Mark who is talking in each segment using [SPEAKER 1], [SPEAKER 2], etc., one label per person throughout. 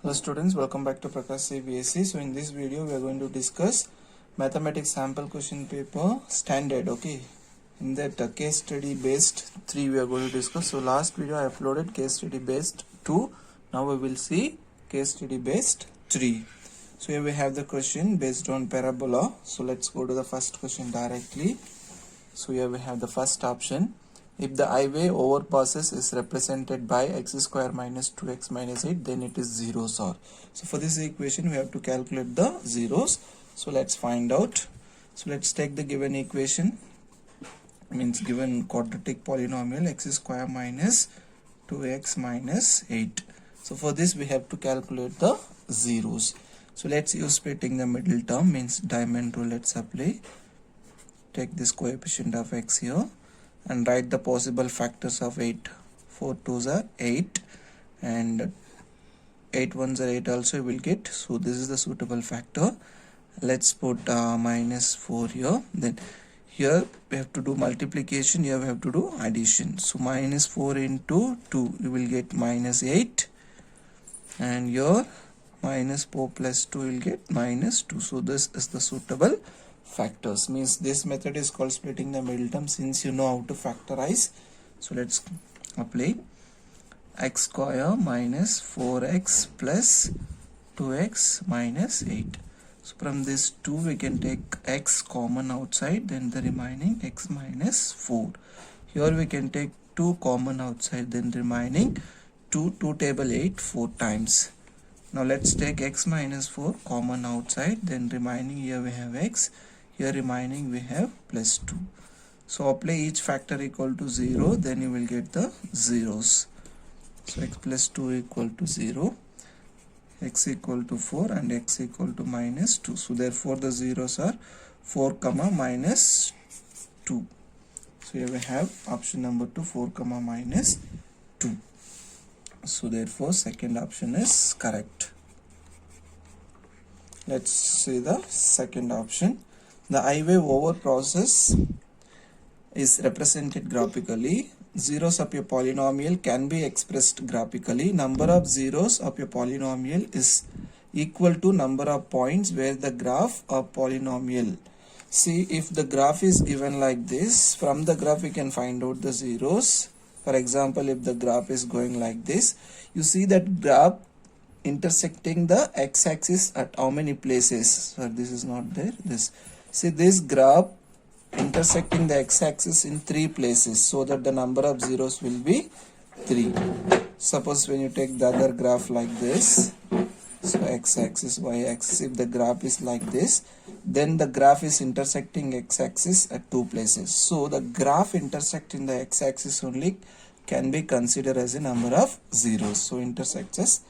[SPEAKER 1] Hello students, welcome back to Prakash CBSE. So in this video we are going to discuss mathematics sample question paper standard. Okay, in that case study based 3 we are going to discuss. So last video I uploaded case study based 2. Now we will see case study based 3. So here we have the question based on parabola. So let's go to the first question directly. So here we have the first option. If the I-way overpasses is represented by x square minus 2x minus 8, then it is zeros or. So for this equation we have to calculate the zeros. So let's find out. So let's take the given equation, means given quadratic polynomial x square minus 2x minus 8. So for this we have to calculate the zeros. So let's use splitting the middle term, means diamond rule. Let's apply. Take this coefficient of x here and write the possible factors of 8. 4 2s are 8 and 8 1s are 8 also will get. So this is the suitable factor. Let's put minus 4 here. Then here we have to do multiplication, here we have to do addition. So minus 4 into 2 you will get minus 8, and here minus 4 plus 2 will get minus 2. So this is the suitable factors, means this method is called splitting the middle term, since you know how to factorize. So let's apply. X square minus 4x plus 2x minus 8. So from this 2 we can take x common outside, then the remaining x minus 4. Here we can take 2 common outside, then remaining 2 table 8 4 times. Now let's take x minus 4 common outside, then remaining here we have x, here remaining we have plus 2. So apply each factor equal to 0, then you will get the zeros. So x plus 2 equal to 0, x equal to 4 and x equal to minus 2. So therefore the zeros are 4 comma minus 2. So here we have option number 2, 4 comma minus 2. So therefore second option is correct. Let's see the second option. The I-wave over process is represented graphically. Zeros of a polynomial can be expressed graphically. Number of zeros of a polynomial is equal to number of points where the graph of polynomial. See, if the graph is given like this, from the graph we can find out the zeros. For example, if the graph is going like this, you see that graph intersecting the x-axis at how many places? So this is not there. This, see, this graph intersecting the x-axis in 3 places, so that the number of zeros will be 3. Suppose when you take the other graph like this, so x-axis, y-axis, if the graph is like this, then the graph is intersecting x-axis at 2 places. So the graph intersecting the x-axis only can be considered as a number of zeros. So intersects as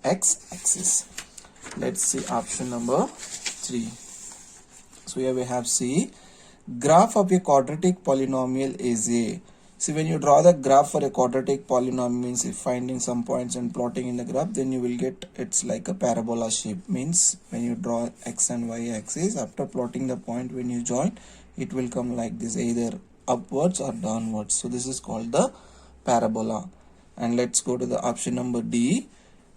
[SPEAKER 1] x-axis. Let's see option number 3. So here we have C. Graph of a quadratic polynomial is a. See, when you draw the graph for a quadratic polynomial, means if finding some points and plotting in the graph, then you will get it's like a parabola shape. Means when you draw x and y axis, after plotting the point, when you join, it will come like this, either upwards or downwards. So this is called the parabola. And let's go to the option number D.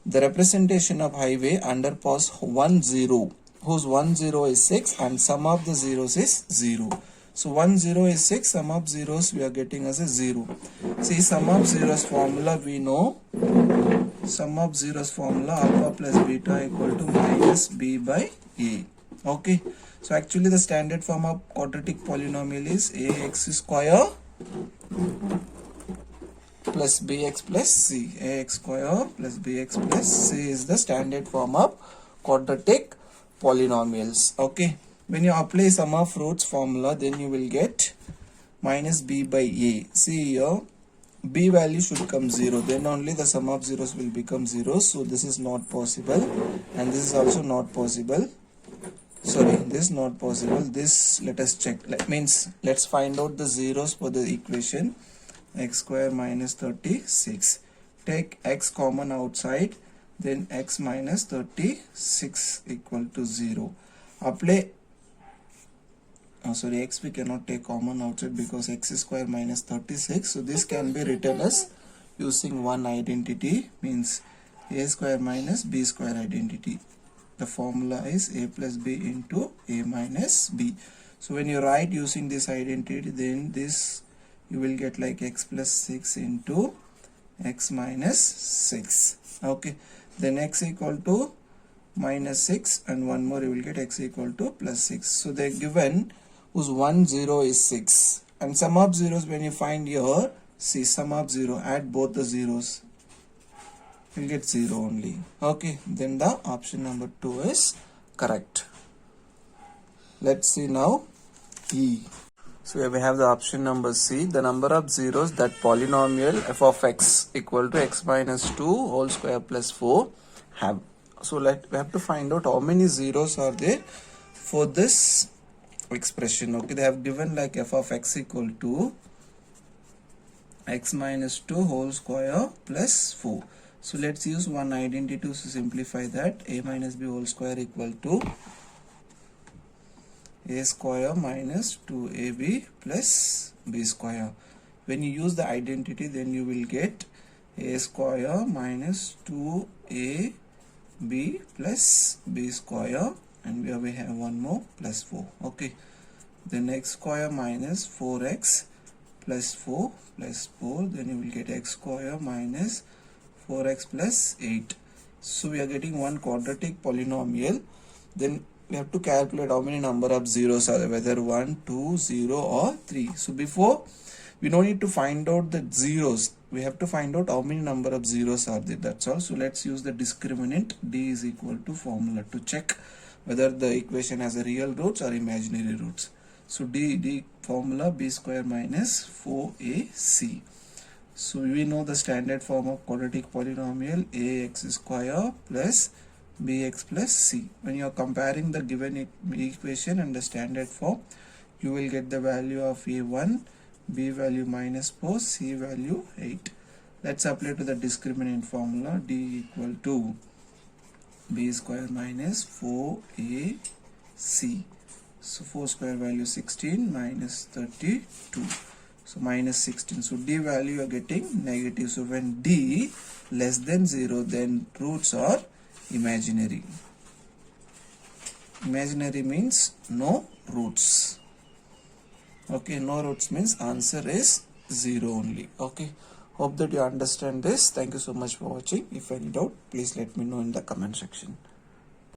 [SPEAKER 1] The representation of highway underpass 1 0, whose 1 0 is 6 and sum of the zeros is 0. So 1 0 is 6, sum of zeros we are getting as a 0. See, sum of zeros formula we know. Sum of zeros formula, alpha plus beta equal to minus b by a. Okay. So actually the standard form of quadratic polynomial is ax square plus bx plus c. Ax square plus bx plus c is the standard form of quadratic polynomials. Okay. When you apply sum of roots formula, then you will get minus b by a. See here, b value should come 0, then only the sum of zeros will become 0. So this is not possible, and this is also not possible. Sorry, this is not possible. This, let us check. Means let's find out the zeros for the equation. X square minus 36. Take x common outside, then x minus 36 equal to 0. Apply x we cannot take common outside because x square minus 36. So this can be written as using one identity, means a square minus b square identity. The formula is a plus b into a minus b. So when you write using this identity, then this you will get like x plus 6 into x minus 6. Okay, then x equal to minus 6, and one more you will get x equal to plus 6. So they given whose 1 0 is 6, and sum of zeros, when you find here, see sum of 0, add both the zeros, you'll get 0 only. Okay, then the option number 2 is correct. Let's see now E. So here we have the option number C. The number of zeros that polynomial f of x equal to x minus 2 whole square plus 4 have. So we have to find out how many zeros are there for this expression. Okay, they have given like f of x equal to x minus 2 whole square plus 4. So let's use one identity to simplify that. A minus b whole square equal to a square minus 2ab plus b square. When you use the identity, then you will get a square minus 2ab plus b square, and here we have one more plus 4. Okay, then x square minus 4x plus 4 plus 4, then you will get x square minus 4x plus 8. So we are getting one quadratic polynomial. Then we have to calculate how many number of zeros are there, whether 1, 2, 0 or 3. So before, we don't need to find out the zeros, we have to find out how many number of zeros are there, that's all. So let's use the discriminant d is equal to formula to check whether the equation has a real roots or imaginary roots. So d formula b square minus 4ac. So we know the standard form of quadratic polynomial ax square plus bx plus c. When you are comparing the given equation and the standard form, you will get the value of a1, b value minus 4, c value 8. Let's apply to the discriminant formula. D equal to b square minus 4ac. So 4 square value 16 minus 32. So minus 16. So d value you are getting negative. So when d less than 0, then roots are imaginary. Imaginary means no roots. Okay, no roots means answer is 0 only. Okay, hope that you understand this. Thank you so much for watching. If any doubt, please let me know in the comment section.